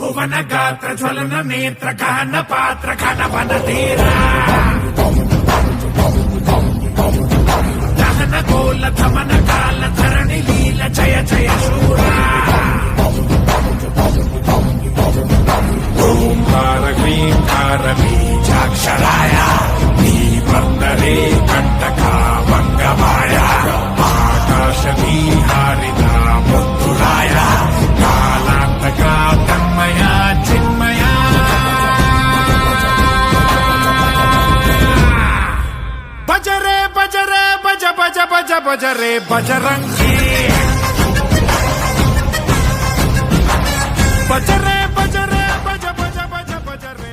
భువన గాత్ర జ్వలన నేత్ర గహన పాత్ర ఘనవన తీరా దహన గోల ధమన కాల ధరణి లీల జయ జయ శూరా ఓంకార హ్రీంకార బీజాక్షరాయ వర్ణరే కంటక మంగమాయ ఆకాశ విహారిత మృత్యురాయ కాలాంతక తన్మయ చిన్మయ బజరే బజరే బజ బజ బజ బజరే బజరంగి బజరే